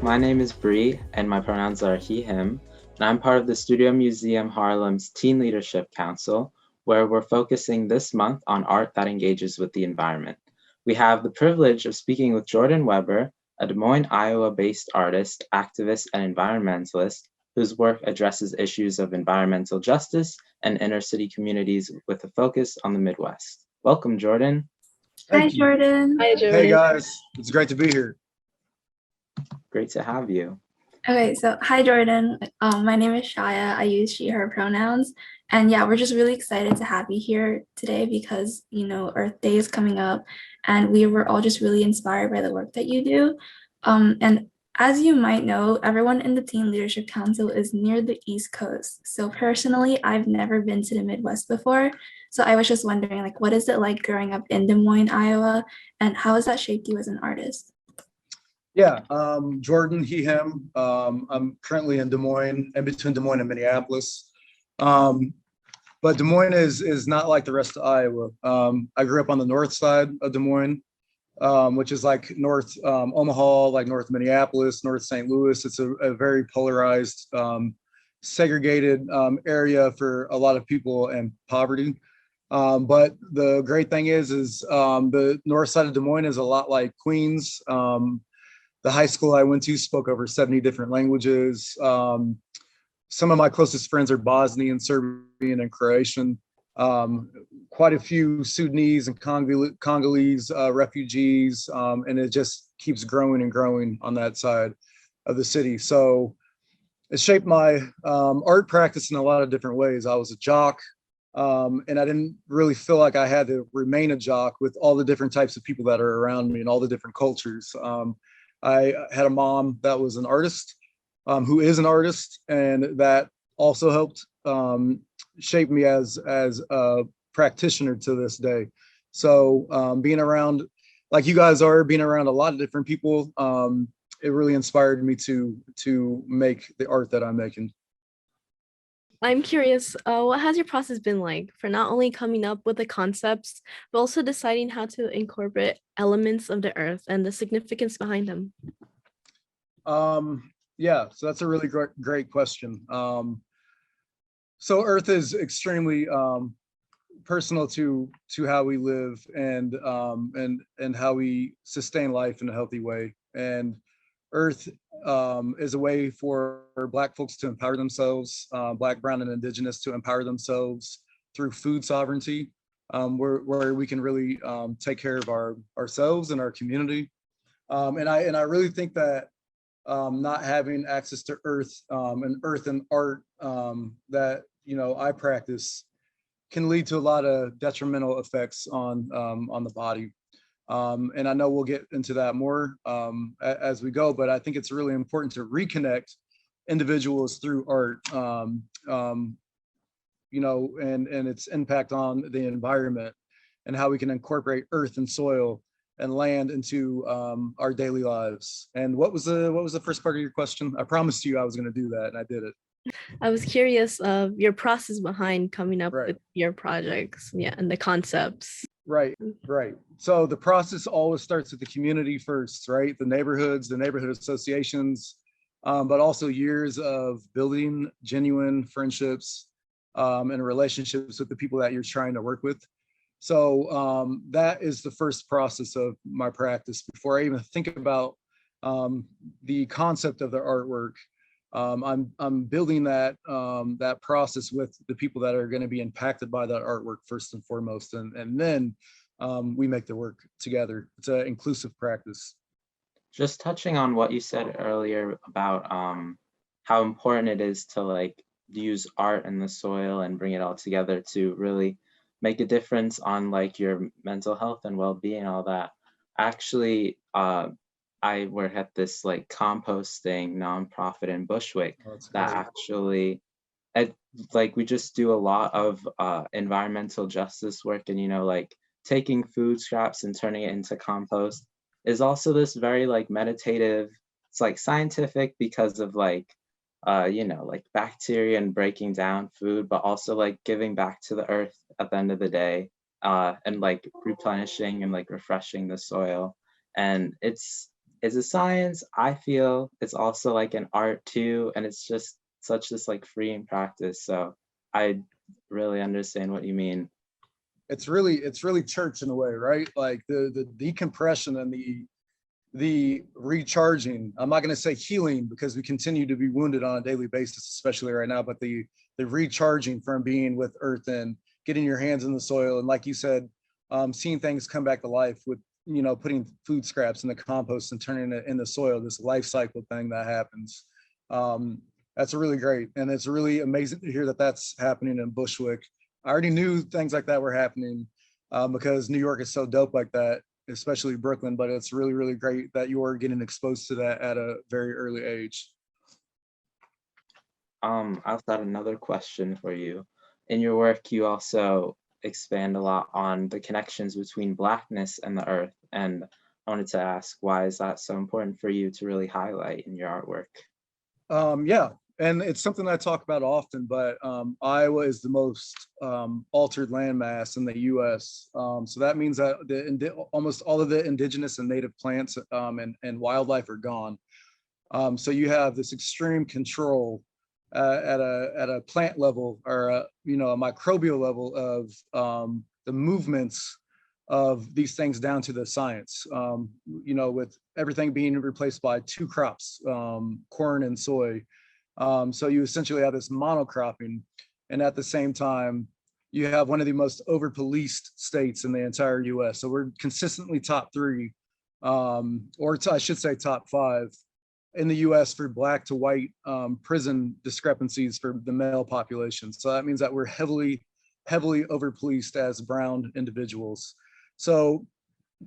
my name is Bree, and my pronouns are he, him, and I'm part of the Studio Museum Harlem's Teen Leadership Council, where we're focusing this month on art that engages with the environment. We have the privilege of speaking with Jordan Weber, a Des Moines, Iowa-based artist, activist, and environmentalist whose work addresses issues of environmental justice and inner city communities with a focus on the Midwest. Welcome, Jordan. Hi, Jordan. Hi, Jordan. Hey guys, it's great to be here. Great to have you. Okay, so hi, Jordan. My name is Shaya. I use she, her pronouns. And yeah, we're just really excited to have you here today because, Earth Day is coming up and we were all just really inspired by the work that you do. And as you might know, everyone in the Teen Leadership Council is near the East Coast. So personally, I've never been to the Midwest before. So I was just wondering, what is it like growing up in Des Moines, Iowa? And how has that shaped you as an artist? Yeah, Jordan, he, him. I'm currently in Des Moines, in between Des Moines and Minneapolis. But Des Moines is not like the rest of Iowa. I grew up on the north side of Des Moines, which is like North Omaha, like North Minneapolis, North St. Louis. It's a very polarized, segregated area for a lot of people and poverty. But the great thing is the north side of Des Moines is a lot like Queens. The high school I went to spoke over 70 different languages. Some of my closest friends are Bosnian, Serbian, and Croatian. Quite a few Sudanese and Congolese refugees, and it just keeps growing and growing on that side of the city. So it shaped my art practice in a lot of different ways. I was a jock, and I didn't really feel like I had to remain a jock with all the different types of people that are around me and all the different cultures. I had a mom that was an artist, who is an artist, and that also helped shape me as a practitioner to this day. So being around, like you guys are, being around a lot of different people, it really inspired me to make the art that I'm making. I'm curious, what has your process been like for not only coming up with the concepts, but also deciding how to incorporate elements of the earth and the significance behind them? Yeah, so that's a really great question. So Earth is extremely personal to how we live and how we sustain life in a healthy way. And Earth is a way for Black folks to empower themselves, Black, Brown, and Indigenous to empower themselves through food sovereignty, where we can really take care of ourselves and our community. And I really think that not having access to earth and art that I practice can lead to a lot of detrimental effects on the body. And I know we'll get into that more as we go, but I think it's really important to reconnect individuals through art, and its impact on the environment and how we can incorporate earth and soil and land into our daily lives. And what was the first part of your question? I promised you I was going to do that, and I did it. I was curious of your process behind coming up Right. with your projects, and the concepts. Right. So the process always starts with the community first, right? The neighborhoods, the neighborhood associations, but also years of building genuine friendships and relationships with the people that you're trying to work with. So that is the first process of my practice before I even think about the concept of the artwork. I'm building that process with the people that are going to be impacted by that artwork first and foremost, and then we make the work together. It's an inclusive practice. Just touching on what you said earlier about how important it is to use art and the soil and bring it all together to really make a difference on your mental health and well-being, all that. Actually, I work at this composting nonprofit in Bushwick that actually, we just do a lot of environmental justice work, and taking food scraps and turning it into compost is also this very meditative. It's scientific because of bacteria and breaking down food, but also giving back to the earth at the end of the day, and replenishing and refreshing the soil. And it's is a science. I feel it's also like an art too, and it's just such this like freeing practice. So I really understand what you mean. It's really church in a way, right? Like the decompression and the recharging. I'm not going to say healing because we continue to be wounded on a daily basis, especially right now, but the recharging from being with earth and getting your hands in the soil. And like you said, seeing things come back to life with, putting food scraps in the compost and turning it in the soil, this life cycle thing that happens. That's really great. And it's really amazing to hear that that's happening in Bushwick. I already knew things like that were happening because New York is so dope like that, especially Brooklyn, but it's really, really great that you're getting exposed to that at a very early age. I also had another question for you. In your work, you also expand a lot on the connections between Blackness and the earth. And I wanted to ask, why is that so important for you to really highlight in your artwork? Yeah, and it's something I talk about often, but Iowa is the most altered landmass in the US. So that means that almost all of the indigenous and native plants and wildlife are gone. So you have this extreme control at a plant level or a microbial level of the movements of these things down to the science. With everything being replaced by two crops, corn and soy. So you essentially have this monocropping, and at the same time, you have one of the most over-policed states in the entire U.S. So we're consistently top three, I should say top five in the US for black to white prison discrepancies for the male population. So that means that we're heavily over policed as brown individuals. So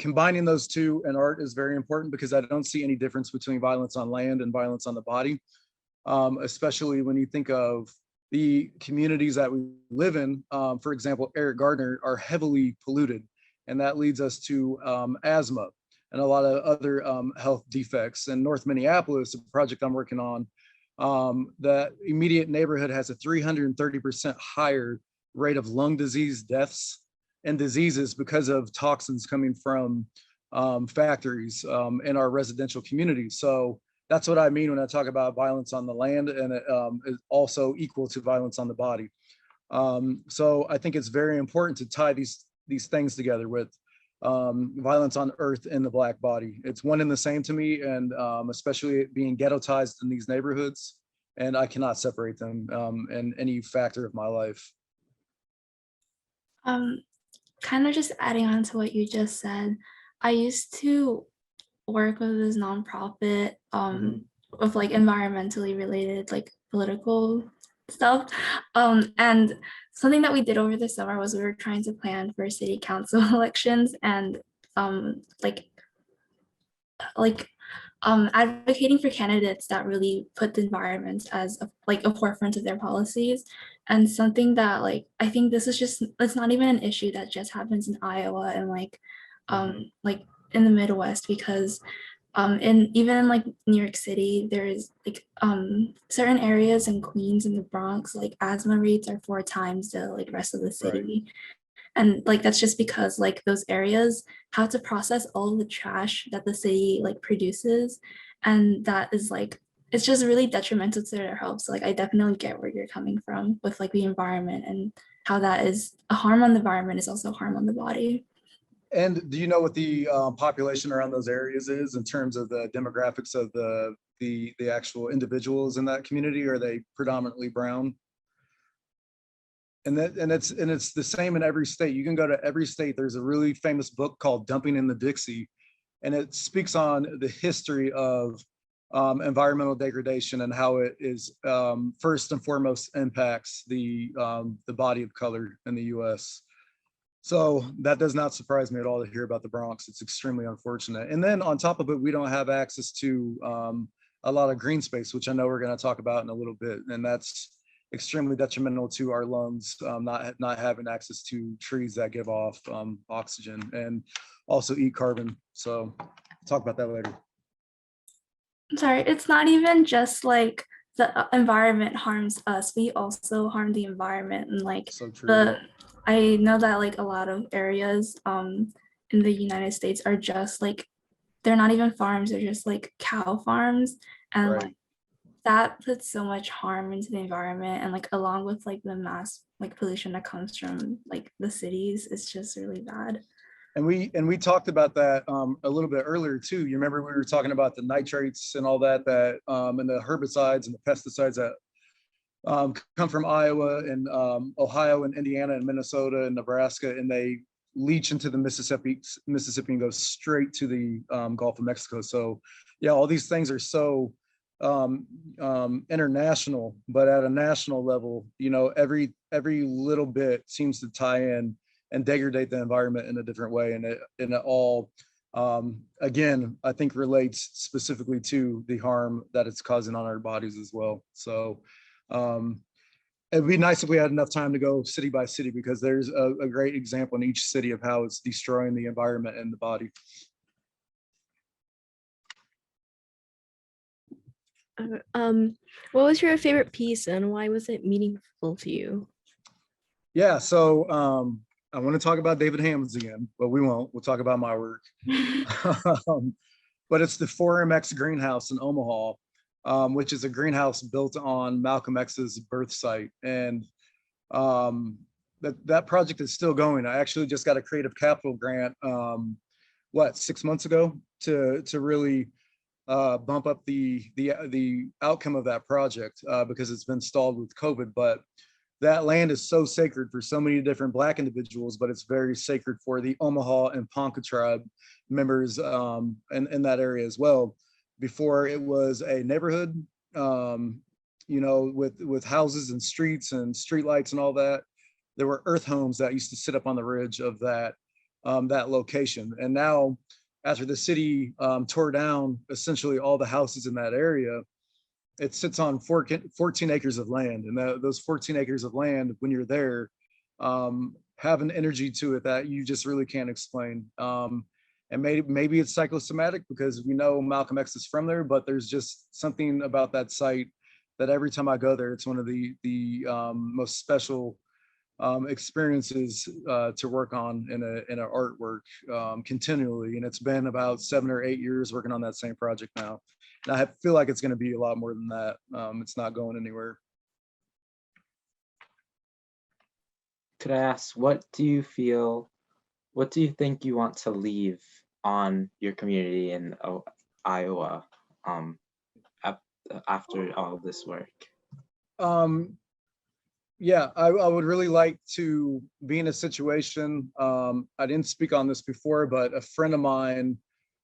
combining those two in art is very important because I don't see any difference between violence on land and violence on the body, especially when you think of the communities that we live in. For example, Eric Gardner are heavily polluted, and that leads us to asthma and a lot of other health defects. In North Minneapolis, a project I'm working on, the immediate neighborhood has a 330% higher rate of lung disease deaths and diseases because of toxins coming from factories in our residential communities. So that's what I mean when I talk about violence on the land, and it is also equal to violence on the body. So I think it's very important to tie these things together with violence on earth and the black body. It's one and the same to me, and especially being ghettotized in these neighborhoods, and I cannot separate them in any factor of my life. Kind of just adding on to what you just said, I used to work with this nonprofit with like environmentally related like political stuff, and something that we did over the summer was we were trying to plan for city council elections, and advocating for candidates that really put the environment as a forefront of their policies. And something that I think this is just, it's not even an issue that just happens in Iowa and in the Midwest, because even in New York City, there's certain areas in Queens and the Bronx, asthma rates are 4 times the rest of the city. Right. And that's just because those areas have to process all of the trash that the city produces, and that is it's just really detrimental to their health. So I definitely get where you're coming from with the environment, and how that is a harm on the environment is also harm on the body. And do you know what the population around those areas is in terms of the demographics of the actual individuals in that community? Are they predominantly brown? And it's the same in every state. You can go to every state. There's a really famous book called Dumping in the Dixie, and it speaks on the history of environmental degradation and how it is first and foremost impacts the body of color in the U.S. So that does not surprise me at all to hear about the Bronx. It's extremely unfortunate. And then on top of it, we don't have access to a lot of green space, which I know we're going to talk about in a little bit, and that's extremely detrimental to our lungs, not having access to trees that give off oxygen and also eat carbon. So talk about that later. I'm sorry, it's not even just the environment harms us, we also harm the environment. And so true. I know that a lot of areas in the United States are just they're not even farms, they're just like cow farms. And Right. like that puts so much harm into the environment, and like along with like the mass like pollution that comes from like the cities, it's just really bad. And we talked about that a little bit earlier too. You remember we were talking about the nitrates and all that and the herbicides and the pesticides that come from Iowa and Ohio and Indiana and Minnesota and Nebraska, and they leach into the Mississippi and go straight to the Gulf of Mexico. So yeah, all these things are so international, but at a national level, you know, every little bit seems to tie in and degrade the environment in a different way, and it all again, I think relates specifically to the harm that it's causing on our bodies as well. So it'd be nice if we had enough time to go city by city, because there's a great example in each city of how it's destroying the environment and the body. What was your favorite piece and why was it meaningful to you? Yeah, so I want to talk about David Hammond's again, but we won't. We'll talk about my work. But it's the 4MX greenhouse in Omaha, which is a greenhouse built on Malcolm X's birth site. And that project is still going. I actually just got a creative capital grant, 6 months ago to really bump up the outcome of that project because it's been stalled with COVID. But that land is so sacred for so many different Black individuals, but it's very sacred for the Omaha and Ponca tribe members in that area as well. Before it was a neighborhood, you know, with houses and streets and streetlights and all that. There were earth homes that used to sit up on the ridge of that location. And now, after the city tore down essentially all the houses in that area, it sits on 14 acres of land. And those 14 acres of land, when you're there, have an energy to it that you just really can't explain. And maybe it's psychosomatic because we know Malcolm X is from there, but there's just something about that site that every time I go there, it's one of the most special experiences to work on in an artwork continually. And it's been about 7 or 8 years working on that same project now. And I feel like it's going to be a lot more than that. It's not going anywhere. Could I ask, what do you think you want to leave on your community in Iowa after all of this work? Yeah, I would really like to be in a situation, I didn't speak on this before, but a friend of mine,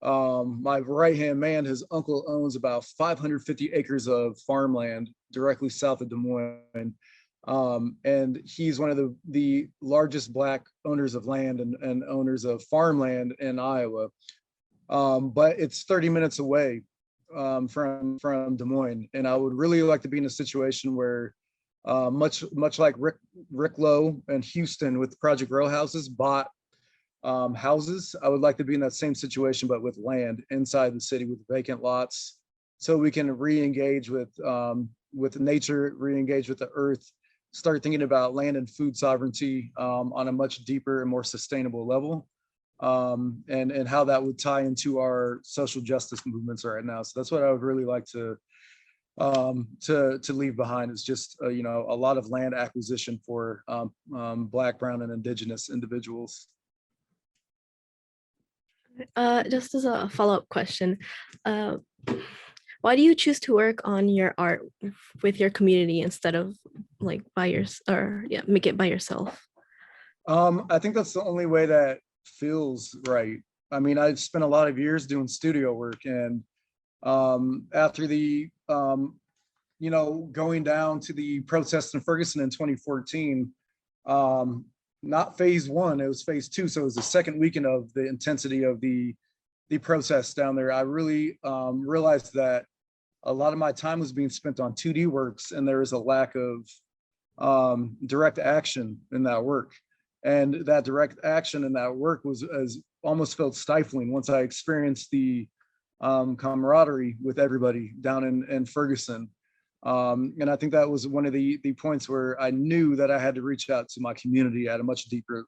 my right-hand man, his uncle owns about 550 acres of farmland directly south of Des Moines. And he's one of the largest Black owners of land and owners of farmland in Iowa. But it's 30 minutes away from Des Moines. And I would really like to be in a situation where much like Rick Lowe and Houston with Project Row Houses bought houses. I would like to be in that same situation, but with land inside the city with vacant lots, so we can re-engage with nature, re-engage with the earth, start thinking about land and food sovereignty on a much deeper and more sustainable level, and how that would tie into our social justice movements right now. So that's what I would really like to leave behind, is just you know, a lot of land acquisition for Black, brown, and indigenous individuals. Just as a follow-up question, why do you choose to work on your art with your community instead of like make it by yourself? I think that's the only way that feels right. I mean, I've spent a lot of years doing studio work, and after the you know, going down to the protest in Ferguson in 2014, not phase 1, it was phase 2. So it was the second weekend of the intensity of the protests down there. I really realized that a lot of my time was being spent on 2D works, and there was a lack of direct action in that work. And that direct action in that work was almost felt stifling once I experienced the camaraderie with everybody down in Ferguson. And I think that was one of the points where I knew that I had to reach out to my community at a much deeper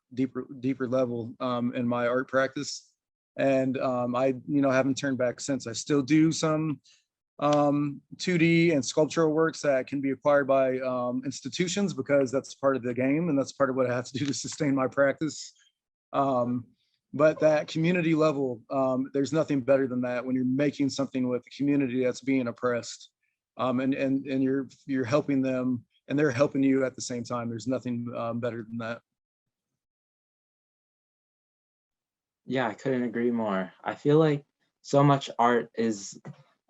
level in my art practice. And I, haven't turned back since. I still do some 2D and sculptural works that can be acquired by institutions because that's part of the game and that's part of what I have to do to sustain my practice. But that community level, there's nothing better than that when you're making something with a community that's being oppressed, and you're helping them and they're helping you at the same time. There's nothing better than that. Yeah, I couldn't agree more. I feel like so much art is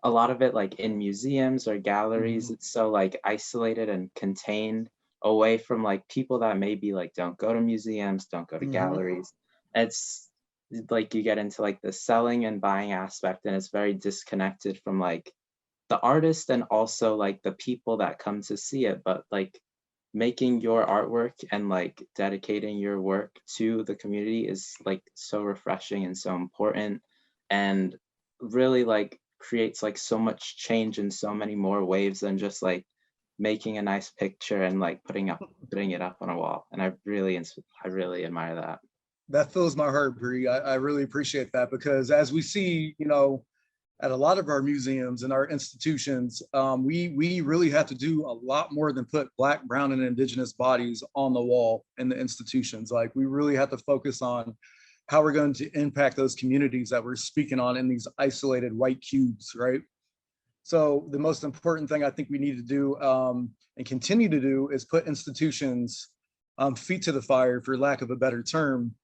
a lot of it like in museums or galleries. It's so like isolated and contained away from like people that maybe like don't go to museums, don't go to galleries. It's like you get into like the selling and buying aspect, and it's very disconnected from like the artist and also like the people that come to see it. But like making your artwork and like dedicating your work to the community is like so refreshing and so important, and really like creates like so much change in so many more ways than just like making a nice picture and like putting it up on a wall. And I really admire that. That fills my heart, Bree. I really appreciate that, because as we see, at a lot of our museums and our institutions, we really have to do a lot more than put Black, brown, and Indigenous bodies on the wall in the institutions. Like, we really have to focus on how we're going to impact those communities that we're speaking on in these isolated white cubes, right? So the most important thing I think we need to do and continue to do is put institutions feet to the fire, for lack of a better term,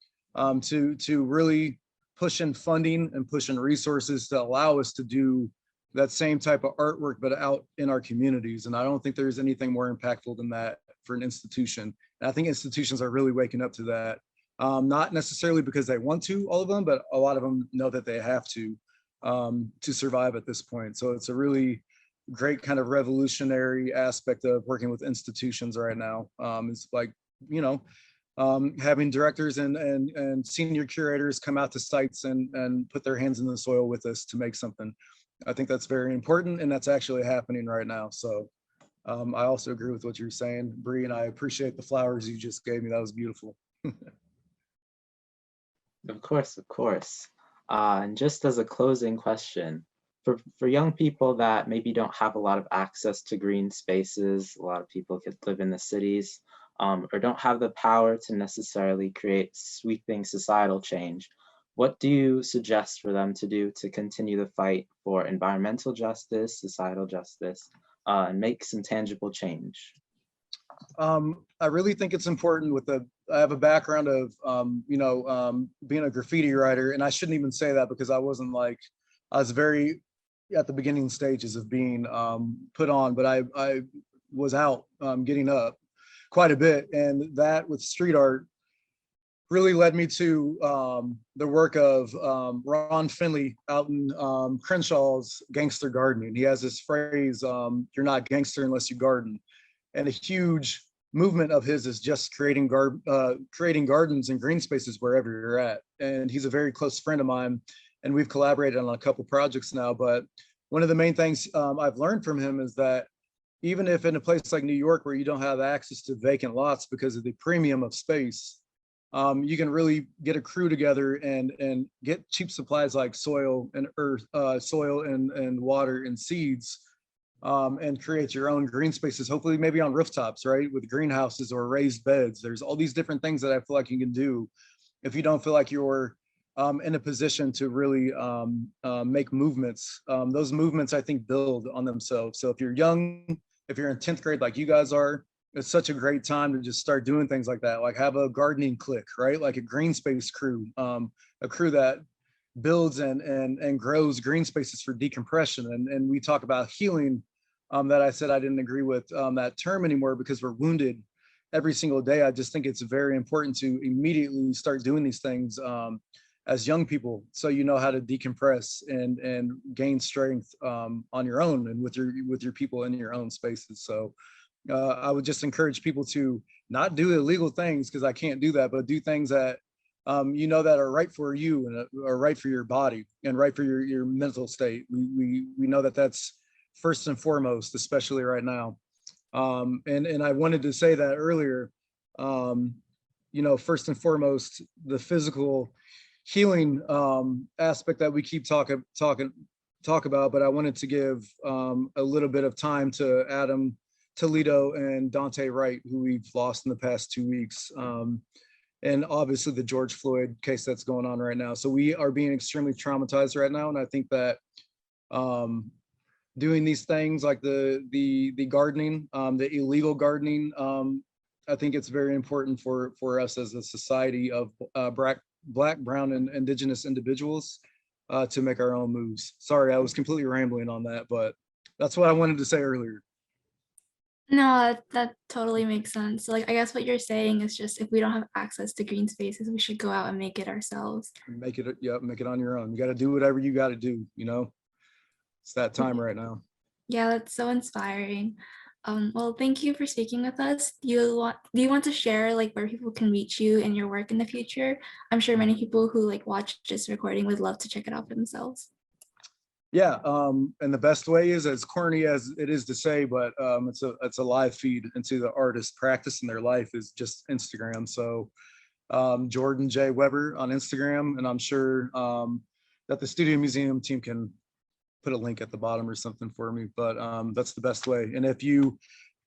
to really push in funding and push in resources to allow us to do that same type of artwork, but out in our communities. And I don't think there's anything more impactful than that for an institution. And I think institutions are really waking up to that. Not necessarily because they want to, all of them, but a lot of them know that they have to survive at this point. So it's a really great kind of revolutionary aspect of working with institutions right now. It's like, having directors and senior curators come out to sites and put their hands in the soil with us to make something. I think that's very important, and that's actually happening right now. So I also agree with what you're saying, Bree, and I appreciate the flowers you just gave me. That was beautiful. Of course, of course. And just as a closing question, for young people that maybe don't have a lot of access to green spaces, a lot of people could live in the cities, or don't have the power to necessarily create sweeping societal change, what do you suggest for them to do to continue the fight for environmental justice, societal justice, and make some tangible change? I really think it's important I have a background of, being a graffiti writer, and I shouldn't even say that because I was very at the beginning stages of being put on, but I was out getting up quite a bit. And that with street art really led me to the work of Ron Finley out in Crenshaw's Gangster Gardening. He has this phrase, you're not gangster unless you garden. And a huge movement of his is just creating gardens and green spaces wherever you're at. And he's a very close friend of mine, and we've collaborated on a couple projects now. But one of the main things I've learned from him is that even if in a place like New York, where you don't have access to vacant lots because of the premium of space, you can really get a crew together and get cheap supplies like soil and earth, soil and water and seeds, and create your own green spaces, hopefully maybe on rooftops, right? With greenhouses or raised beds. There's all these different things that I feel like you can do if you don't feel like you're in a position to really make movements. Those movements, I think, build on themselves. So if you're young, if you're in 10th grade like you guys are, it's such a great time to just start doing things like that. Like have a gardening clique, right? Like a green space crew, a crew that builds and grows green spaces for decompression. And we talk about healing, that I said I didn't agree with that term anymore because we're wounded every single day. I just think it's very important to immediately start doing these things as young people, so you know how to decompress and gain strength on your own and with your people in your own spaces. So I would just encourage people to not do illegal things, because I can't do that, but do things that that are right for you and are right for your body and right for your mental state. We know that that's first and foremost, especially right now. And I wanted to say that earlier. First and foremost, the physical healing aspect that we keep talk about, but I wanted to give a little bit of time to Adam Toledo and Dante Wright, who we've lost in the past 2 weeks. And obviously the George Floyd case that's going on right now. So we are being extremely traumatized right now. And I think that doing these things like the gardening, the illegal gardening, I think it's very important for us as a society of Black, Brown, and Indigenous individuals to make our own moves. Sorry, I was completely rambling on that, but that's what I wanted to say earlier. No, that totally makes sense. Like, I guess what you're saying is just if we don't have access to green spaces, we should go out and make it ourselves. Make it, yeah, make it on your own. You got to do whatever you got to do, you know? It's that time right now. Yeah, that's so inspiring. Well, thank you for speaking with us. Do you want to share like where people can reach you and your work in the future? I'm sure many people who like watch this recording would love to check it out for themselves. Yeah, and the best way is, as corny as it is to say, but it's a live feed into the artist's practice in their life is just Instagram. So Jordan J. Weber on Instagram, and I'm sure that the Studio Museum team can put a link at the bottom or something for me, but that's the best way. And if you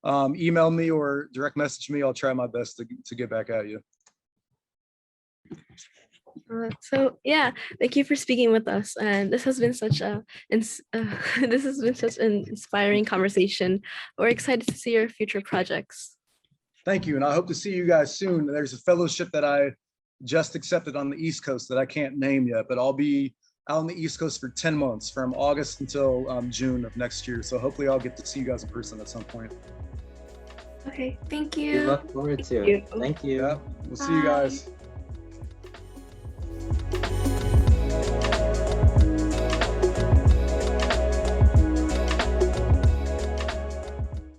email me or direct message me, I'll try my best to get back at you. So yeah, thank you for speaking with us, and this has been such an inspiring conversation. We're excited to see your future projects. Thank you, and I hope to see you guys soon. There's a fellowship that I just accepted on the East Coast that I can't name yet, but I'll be out on the East Coast for 10 months from August until June of next year. So hopefully I'll get to see you guys in person at some point. Okay, thank you. We look forward to it. Thank you. Yeah, we'll see you guys.